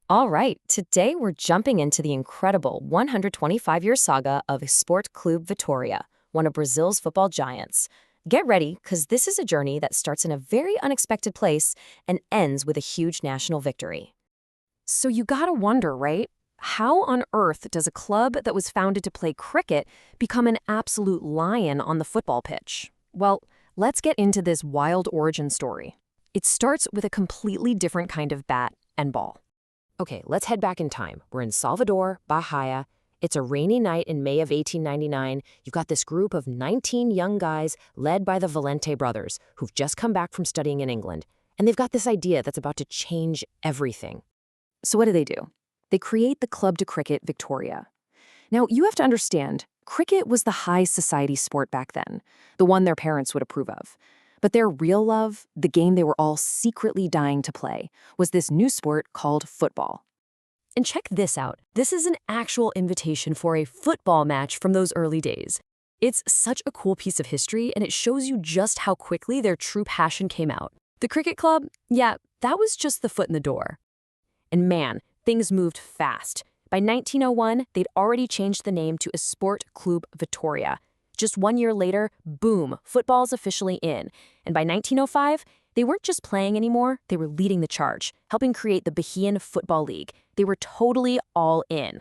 All right, today we're jumping into the incredible 125-year saga of Esporte Clube Vitória, one of Brazil's football giants. Get ready, because this is a journey that starts in a very unexpected place and ends with a huge national victory. So you gotta wonder, right? How on earth does a club that was founded to play cricket become an absolute lion on the football pitch? Well, let's get into this wild origin story. It starts with a completely different kind of bat and ball. Okay, let's head back in time. We're in Salvador, Bahia. It's a rainy night in May of 1899. You've got this group of 19 young guys led by the Valente brothers who've just come back from studying in England. And they've got this idea that's about to change everything. So what do? They create the Club de Cricket Victoria. Now, you have to understand, cricket was the high society sport back then, the one their parents would approve of. But their real love, the game they were all secretly dying to play, was this new sport called football. And check this out. This is an actual invitation for a football match from those early days. It's such a cool piece of history, and it shows you just how quickly their true passion came out. The cricket club, yeah, that was just the foot in the door. And man, things moved fast. By 1901, they'd already changed the name to Esporte Clube Vitória. Just 1 year later, boom, football's officially in. And by 1905, they weren't just playing anymore, they were leading the charge, helping create the Bahian Football League. They were totally all in.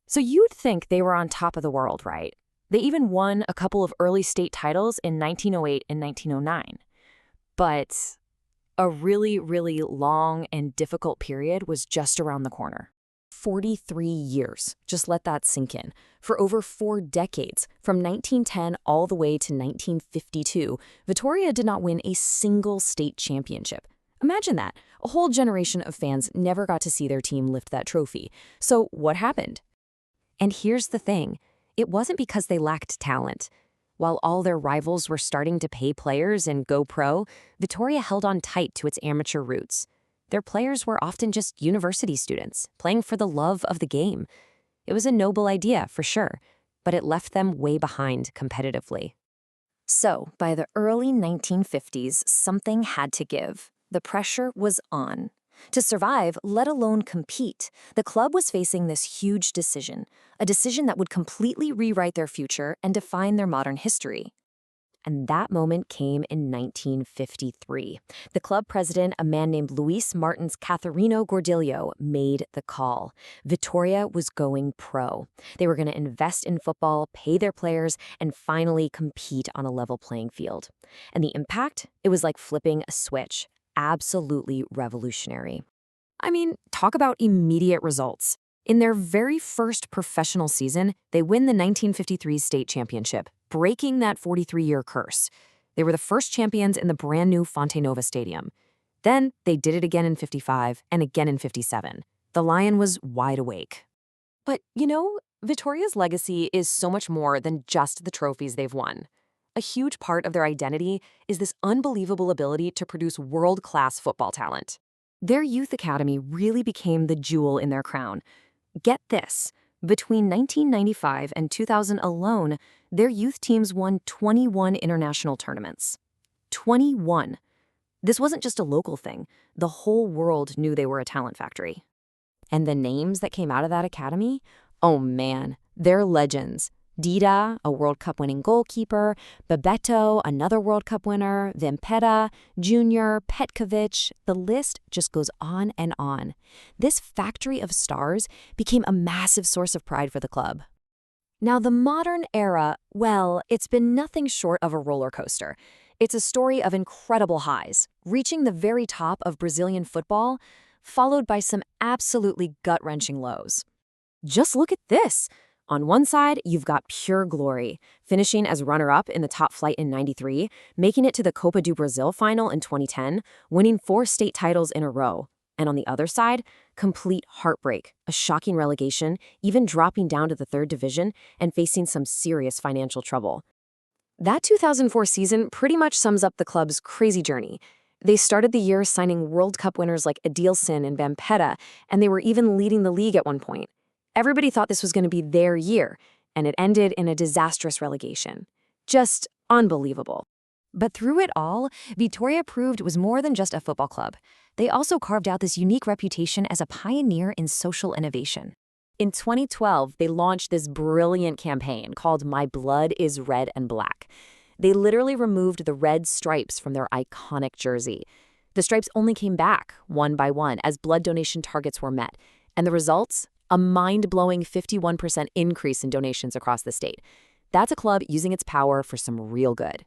So you'd think they were on top of the world, right? They even won a couple of early state titles in 1908 and 1909. But a really, really long and difficult period was just around the corner. 43 years. Just let that sink in. For over 4 decades, from 1910 all the way to 1952, Vitória did not win a single state championship. Imagine that. A whole generation of fans never got to see their team lift that trophy. So what happened? And here's the thing. It wasn't because they lacked talent. While all their rivals were starting to pay players and go pro, Vitória held on tight to its amateur roots. Their players were often just university students, playing for the love of the game. It was a noble idea, for sure, but it left them way behind competitively. So, by the early 1950s, something had to give. The pressure was on. To survive, let alone compete, the club was facing this huge decision, a decision that would completely rewrite their future and define their modern history. And that moment came in 1953. The club president, a man named Luis Martins Catharino Gordillo, made the call. Vitória was going pro. They were going to invest in football, pay their players, and finally compete on a level playing field. And the impact? It was like flipping a switch. Absolutely revolutionary. I mean, talk about immediate results. In their very first professional season, they win the 1953 state championship, breaking that 43-year curse. They were the first champions in the brand new Fonte Nova Stadium. Then they did it again in 55 and again in 57. The Lion was wide awake. But, Vitória's legacy is so much more than just the trophies they've won. A huge part of their identity is this unbelievable ability to produce world-class football talent. Their youth academy really became the jewel in their crown. Get this. Between 1995 and 2000 alone, their youth teams won 21 international tournaments. 21. This wasn't just a local thing. The whole world knew they were a talent factory. And the names that came out of that academy? Oh man, they're legends. Dida, a World Cup winning goalkeeper, Bebeto, another World Cup winner, Vampeta, Júnior, Petkovic, the list just goes on and on. This factory of stars became a massive source of pride for the club. Now, the modern era, well, it's been nothing short of a roller coaster. It's a story of incredible highs, reaching the very top of Brazilian football, followed by some absolutely gut-wrenching lows. Just look at this. On one side, you've got pure glory, finishing as runner-up in the top flight in '93, making it to the Copa do Brasil final in 2010, winning 4 state titles in a row. And on the other side, complete heartbreak, a shocking relegation, even dropping down to the 3rd division and facing some serious financial trouble. That 2004 season pretty much sums up the club's crazy journey. They started the year signing World Cup winners like Adilson and Vampeta, and they were even leading the league at one point. Everybody thought this was going to be their year, and it ended in a disastrous relegation. Just unbelievable. But through it all, Vitória proved it was more than just a football club. They also carved out this unique reputation as a pioneer in social innovation. In 2012, they launched this brilliant campaign called My Blood is Red and Black. They literally removed the red stripes from their iconic jersey. The stripes only came back one by one as blood donation targets were met. And the results? A mind-blowing 51% increase in donations across the state. That's a club using its power for some real good.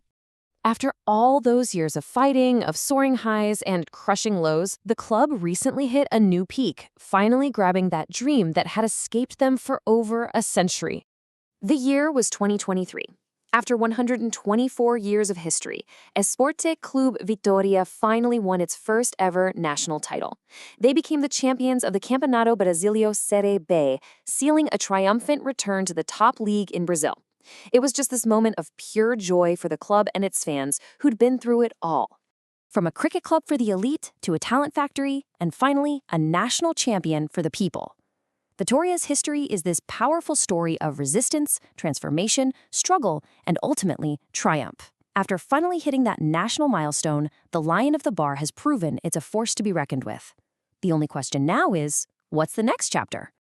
After all those years of fighting, of soaring highs, and crushing lows, the club recently hit a new peak, finally grabbing that dream that had escaped them for over a century. The year was 2023. After 124 years of history, Esporte Clube Vitória finally won its first ever national title. They became the champions of the Campeonato Brasileiro Série B, sealing a triumphant return to the top league in Brazil. It was just this moment of pure joy for the club and its fans who'd been through it all. From a cricket club for the elite to a talent factory, and finally, a national champion for the people. Vitória's history is this powerful story of resistance, transformation, struggle, and ultimately, triumph. After finally hitting that national milestone, the Lion of the Bar has proven it's a force to be reckoned with. The only question now is, what's the next chapter?